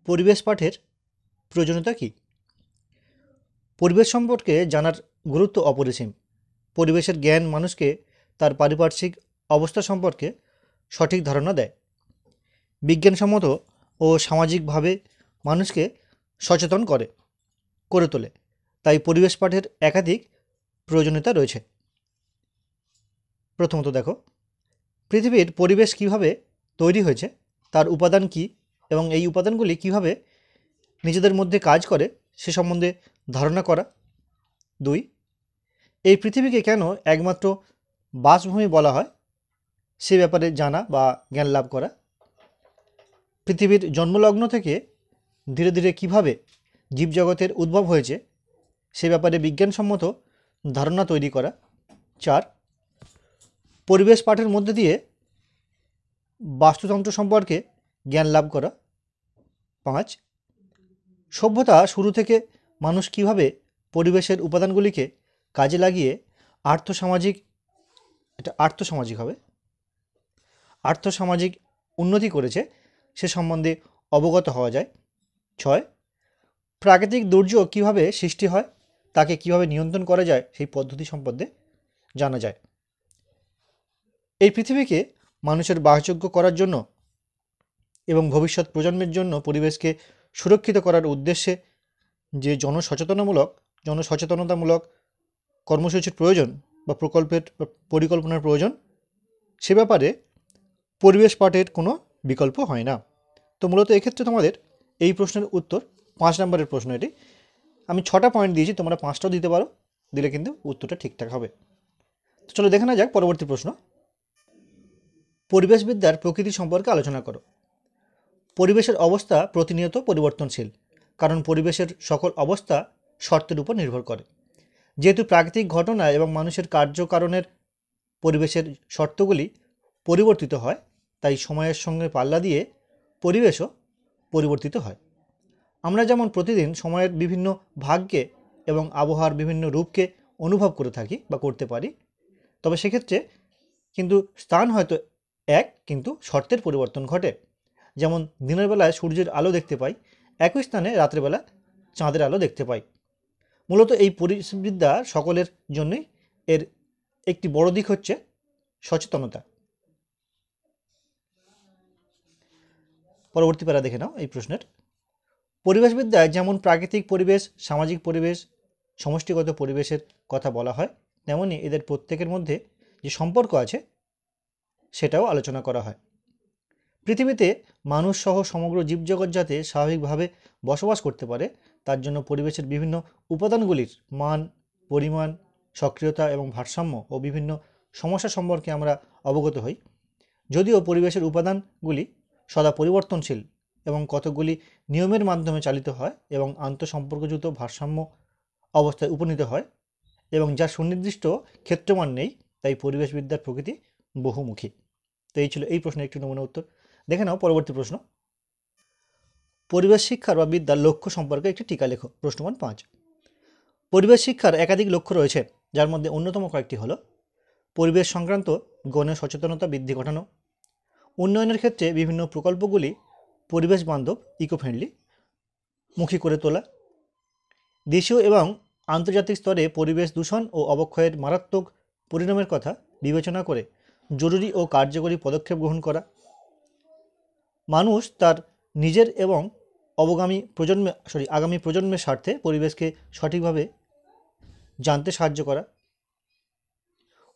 পরিবেশ পাঠের প্রয়োজনীয়তা কী? পরিবেশ সম্পর্কে জানার গুরুত্ব অপরিসীম। পরিবেশের জ্ঞান মানুষকে তার পারিপার্শ্বিক অবস্থা সম্পর্কে সঠিক ধারণা দেয়, বিজ্ঞানসম্মত ও সামাজিকভাবে মানুষকে সচেতন করে তোলে। তাই পরিবেশ পাঠের একাধিক প্রয়োজনীয়তা রয়েছে। প্রথমত দেখো, পৃথিবীর পরিবেশ কিভাবে তৈরি হয়েছে, তার উপাদান কী এবং এই উপাদানগুলি কিভাবে নিজেদের মধ্যে কাজ করে সে সম্বন্ধে ধারণা করা। 2, এই পৃথিবীকে কেন একমাত্র বাসভূমি বলা হয় সে ব্যাপারে জানা বা জ্ঞান লাভ করা। পৃথিবীর জন্মলগ্ন থেকে ধীরে ধীরে কীভাবে জীবজগতের উদ্ভব হয়েছে সে ব্যাপারে বিজ্ঞানসম্মত ধারণা তৈরি করা। 4, পরিবেশ পাঠের মধ্যে দিয়ে বাস্তুতন্ত্র সম্পর্কে জ্ঞান লাভ করা। 5, সভ্যতা শুরু থেকে মানুষ কিভাবে পরিবেশের উপাদানগুলিকে কাজে লাগিয়ে আর্থসামাজিক উন্নতি করেছে সে সম্বন্ধে অবগত হওয়া যায়। 6, প্রাকৃতিক দুর্যোগ কিভাবে সৃষ্টি হয়, তাকে কিভাবে নিয়ন্ত্রণ করা যায় সেই পদ্ধতি সম্বন্ধে জানা যায়। এই পৃথিবীকে মানুষের বাসযোগ্য করার জন্য এবং ভবিষ্যৎ প্রজন্মের জন্য পরিবেশকে সুরক্ষিত করার উদ্দেশ্যে যে জনসচেতনতামূলক কর্মসূচির প্রয়োজন বা পরিকল্পনার প্রয়োজন সে ব্যাপারে পরিবেশ পাঠের কোনো বিকল্প হয় না। তো মূলত এক্ষেত্রে তোমাদের এই প্রশ্নের উত্তর 5 নম্বরের প্রশ্ন। এটি আমি 6টা পয়েন্ট দিয়েছি, তোমরা 5টাও দিতে পারো, দিলে কিন্তু উত্তরটা ঠিকঠাক হবে। তো চলো দেখে না যাক পরবর্তী প্রশ্ন। পরিবেশবিদ্যার প্রকৃতি সম্পর্কে আলোচনা করো। পরিবেশের অবস্থা প্রতিনিয়ত পরিবর্তনশীল, কারণ পরিবেশের সকল অবস্থা শর্তের উপর নির্ভর করে। যেহেতু প্রাকৃতিক ঘটনা এবং মানুষের কার্যকারণের পরিবেশের শর্তগুলি পরিবর্তিত হয়, তাই সময়ের সঙ্গে পাল্লা দিয়ে পরিবেশও পরিবর্তিত হয়। আমরা যেমন প্রতিদিন সময়ের বিভিন্ন ভাগকে এবং আবহাওয়ার বিভিন্ন রূপকে অনুভব করে থাকি বা করতে পারি, তবে সেক্ষেত্রে কিন্তু স্থান হয়তো এক, কিন্তু শর্তের পরিবর্তন ঘটে। যেমন দিনের বেলায় সূর্যের আলো দেখতে পাই, একই স্থানে রাত্রেবেলা চাঁদের আলো দেখতে পাই। মূলত এই পরিবেশবিদ্যা সকলের জন্যই এর একটি বড় দিক হচ্ছে সচেতনতা। পরবর্তী প্যারা দেখে নাও এই প্রশ্নের। পরিবেশবিদ্যায় যেমন প্রাকৃতিক পরিবেশ, সামাজিক পরিবেশ, সমষ্টিগত পরিবেশের কথা বলা হয়, তেমনি এদের প্রত্যেকের মধ্যে যে সম্পর্ক আছে সেটাও আলোচনা করা হয়। পৃথিবীতে মানুষ সহ সমগ্র জীবজগৎ যাতে স্বাভাবিকভাবে বসবাস করতে পারে তার জন্য পরিবেশের বিভিন্ন উপাদানগুলির মান, পরিমাণ, সক্রিয়তা এবং ভারসাম্য ও বিভিন্ন সমস্যা সম্পর্কে আমরা অবগত হই। যদিও পরিবেশের উপাদানগুলি সদা পরিবর্তনশীল এবং কতকগুলি নিয়মের মাধ্যমে চালিত হয় এবং আন্তঃসম্পর্কযুক্ত ভারসাম্য অবস্থায় উপনীত হয় এবং যার সুনির্দিষ্ট ক্ষেত্রমান নেই, তাই পরিবেশবিদ্যার প্রকৃতি বহুমুখী। তো এই ছিল এই প্রশ্নের একটি নমুনা উত্তর। দেখে নাও পরবর্তী প্রশ্ন। পরিবেশ শিক্ষার বা বিদ্যার লক্ষ্য সম্পর্কে একটি টিকা লেখো। প্রশ্ন 5। পরিবেশ শিক্ষার একাধিক লক্ষ্য রয়েছে, যার মধ্যে অন্যতম কয়েকটি হলো পরিবেশ সংক্রান্ত গণের সচেতনতা বৃদ্ধি ঘটানো, উন্নয়নের ক্ষেত্রে বিভিন্ন প্রকল্পগুলি পরিবেশ বান্ধব ইকো ফ্রেন্ডলি মুখী করে তোলা, দেশীয় এবং আন্তর্জাতিক স্তরে পরিবেশ দূষণ ও অবক্ষয়ের মারাত্মক পরিণামের কথা বিবেচনা করে জরুরি ও কার্যকরী পদক্ষেপ গ্রহণ করা, মানুষ তার নিজের এবং আগামী প্রজন্মের স্বার্থে পরিবেশকে সঠিকভাবে জানতে সাহায্য করা,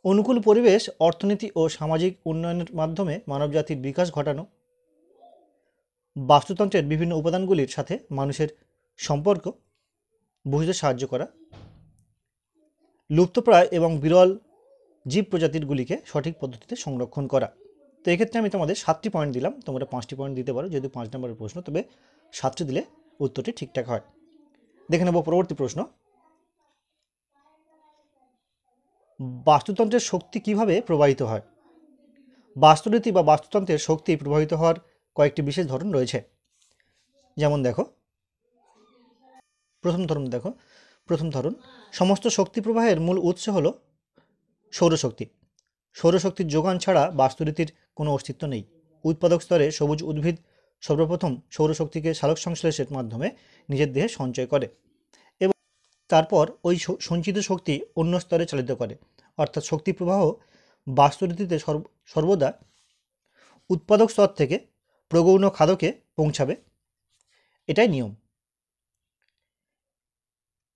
অনুকূল পরিবেশ অর্থনীতি ও সামাজিক উন্নয়নের মাধ্যমে মানবজাতির বিকাশ ঘটানো, বাস্তুতন্ত্রের বিভিন্ন উপাদানগুলির সাথে মানুষের সম্পর্ক বুঝতে সাহায্য করা, লুপ্তপ্রায় এবং বিরল জীব প্রজাতিরগুলিকে সঠিক পদ্ধতিতে সংরক্ষণ করা। তো এক্ষেত্রে আমি তোমাদের 7টি পয়েন্ট দিলাম, তোমরা 5টি পয়েন্ট দিতে পারো, যেহেতু 5 নম্বরের প্রশ্ন, তবে 7টি দিলে উত্তরটি ঠিকঠাক হয়। দেখে নেব পরবর্তী প্রশ্ন। বাস্তুতন্ত্রের শক্তি কিভাবে প্রবাহিত হয়? বাস্তুরীতি বা বাস্তুতন্ত্রের শক্তি প্রবাহিত হওয়ার কয়েকটি বিশেষ ধরন রয়েছে। যেমন দেখো, প্রথম ধরন সমস্ত শক্তি প্রবাহের মূল উৎস হলো সৌরশক্তি। সৌরশক্তির যোগান ছাড়া বাস্তুরীতির কোনো অস্তিত্ব নেই। উৎপাদক স্তরে সবুজ উদ্ভিদ সর্বপ্রথম সৌরশক্তিকে সালোক সংশ্লেষের মাধ্যমে নিজের দেহে সঞ্চয় করে এবং তারপর ওই সঞ্চিত শক্তি অন্য স্তরে চালিত করে। অর্থাৎ শক্তি প্রবাহ বাস্তুরীতিতে সর্বদা উৎপাদক স্তর থেকে প্রগৌণ খাদকে পৌঁছাবে, এটাই নিয়ম।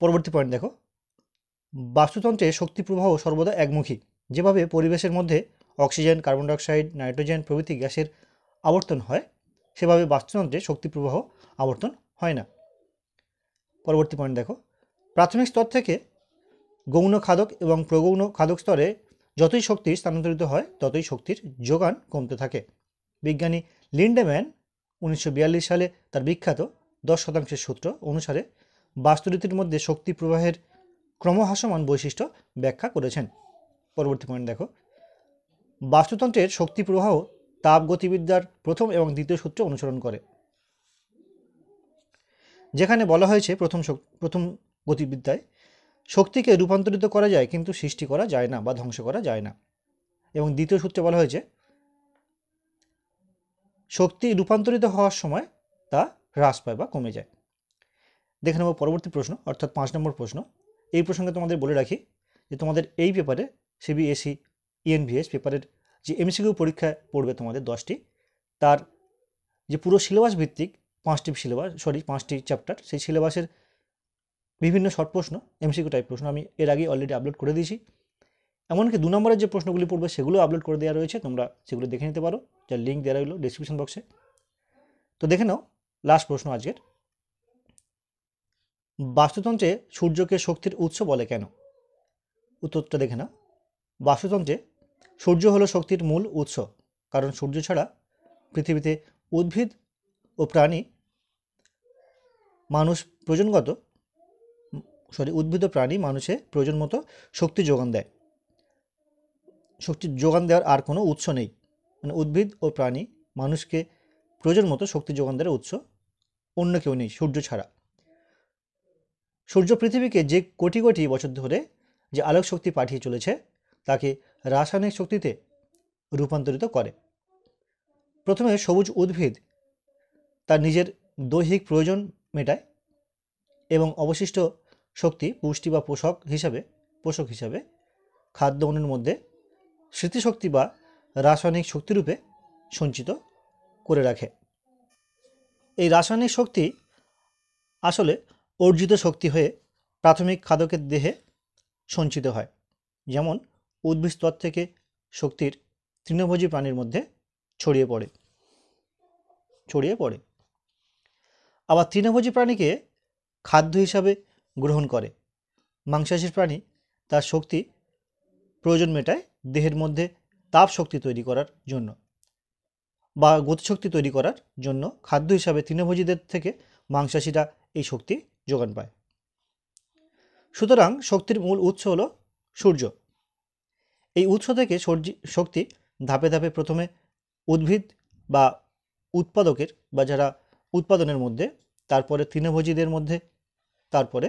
পরবর্তী পয়েন্ট দেখো, বাস্তুতন্ত্রে শক্তি প্রবাহ সর্বদা একমুখী। যেভাবে পরিবেশের মধ্যে অক্সিজেন, কার্বন ডাইঅক্সাইড, নাইট্রোজেন প্রভৃতি গ্যাসের আবর্তন হয়, সেভাবে বাস্তুতন্ত্রে শক্তি প্রবাহ আবর্তন হয় না। পরবর্তী পয়েন্ট দেখো, প্রাথমিক স্তর থেকে গৌণ খাদক এবং প্রগৌণ খাদক স্তরে যতই শক্তি স্থানান্তরিত হয় ততই শক্তির যোগান কমতে থাকে। বিজ্ঞানী লিন্ডেম্যান 1942 সালে তার বিখ্যাত 10% সূত্র অনুসারে বাস্তুরীতির মধ্যে শক্তি প্রবাহের ক্রমহ্রাসমান বৈশিষ্ট্য ব্যাখ্যা করেছেন। পরবর্তী পয়েন্ট দেখো, বাস্তুতন্ত্রের শক্তি প্রবাহ তাপ গতিবিদ্যার প্রথম এবং দ্বিতীয় সূত্র অনুসরণ করে, যেখানে বলা হয়েছে প্রথম গতিবিদ্যায় শক্তিকে রূপান্তরিত করা যায় কিন্তু সৃষ্টি করা যায় না বা ধ্বংস করা যায় না, এবং দ্বিতীয় সূত্রে বলা হয়েছে শক্তি রূপান্তরিত হওয়ার সময় তা হ্রাস পায় বা কমে যায়। দেখে নেব পরবর্তী প্রশ্ন, অর্থাৎ 5 নম্বর প্রশ্ন। এই প্রসঙ্গে তোমাদের বলে রাখি যে তোমাদের এই পেপারে সিবিএসই ENVS পেপারের যে MCQ পরীক্ষা পড়বে তোমাদের 10টি, তার যে পুরো সিলেবাস ভিত্তিক 5টি চ্যাপ্টার, সেই সিলেবাসের বিভিন্ন শর্ট প্রশ্ন, MCQ টাইপ প্রশ্ন আমি এর আগে অলরেডি আপলোড করে দিয়েছি। এমনকি 2 নম্বরের যে প্রশ্নগুলি পড়বে সেগুলো আপলোড করে দেওয়া রয়েছে, তোমরা সেগুলো দেখে নিতে পারো, যার লিঙ্ক দেওয়া রইল ডিসক্রিপশন বক্সে। তো দেখে নাও লাস্ট প্রশ্ন আজকের, বাস্তুতন্ত্রে সূর্যকে শক্তির উৎস বলে কেন? উত্তরটা দেখে নাও। বাস্তুতন্ত্রে সূর্য হলো শক্তির মূল উৎস, কারণ সূর্য ছাড়া পৃথিবীতে উদ্ভিদ ও প্রাণী মানুষের প্রয়োজন মতো শক্তি যোগান দেয়। শক্তি যোগান দেওয়ার আর কোনো উৎস নেই, মানে উদ্ভিদ ও প্রাণী মানুষকে প্রয়োজন মতো শক্তি যোগান দেওয়ার উৎস অন্য কেউ নেই সূর্য ছাড়া। সূর্য পৃথিবীকে যে কোটি কোটি বছর ধরে যে আলোক শক্তি পাঠিয়ে চলেছে তাকে রাসায়নিক শক্তিতে রূপান্তরিত করে। প্রথমে সবুজ উদ্ভিদ তার নিজের দৈহিক প্রয়োজন মেটায় এবং অবশিষ্ট শক্তি পুষ্টি বা পোষক হিসাবে খাদ্য অণুর মধ্যে স্মৃতিশক্তি বা রাসায়নিক শক্তিরূপে সঞ্চিত করে রাখে। এই রাসায়নিক শক্তি আসলে অর্জিত শক্তি হয়ে প্রাথমিক খাদকের দেহে সঞ্চিত হয়। যেমন উদ্ভিদ স্তর থেকে শক্তির তৃণভোজী প্রাণীর মধ্যে ছড়িয়ে পড়ে। আবার তৃণভোজী প্রাণীকে খাদ্য হিসাবে গ্রহণ করে। মাংসাশী প্রাণী তার শক্তি প্রয়োজন মেটায় দেহের মধ্যে তাপ শক্তি তৈরি করার জন্য বা গতিশক্তি তৈরি করার জন্য খাদ্য হিসাবে তৃণভোজীদের থেকে মাংসাশীরা এই শক্তি যোগান পায়। সুতরাং শক্তির মূল উৎস হলো সূর্য। এই উৎস থেকে শক্তি ধাপে ধাপে প্রথমে উদ্ভিদ বা উৎপাদকের বা যারা উৎপাদনের মধ্যে, তারপরে তৃণভোজীদের মধ্যে, তারপরে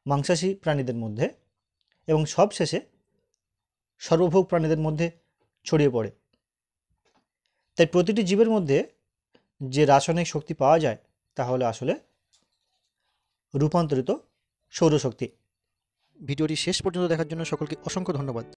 মাংসাশী প্রাণীদের মধ্যে এবং সবশেষে সর্বভোগ প্রাণীদের মধ্যে ছড়িয়ে পড়ে। তাই প্রতিটি জীবের মধ্যে যে রাসায়নিক শক্তি পাওয়া যায় তা হলো আসলে রূপান্তরিত সৌরশক্তি। ভিডিওটি শেষ পর্যন্ত দেখার জন্য সকলকে অসংখ্য ধন্যবাদ।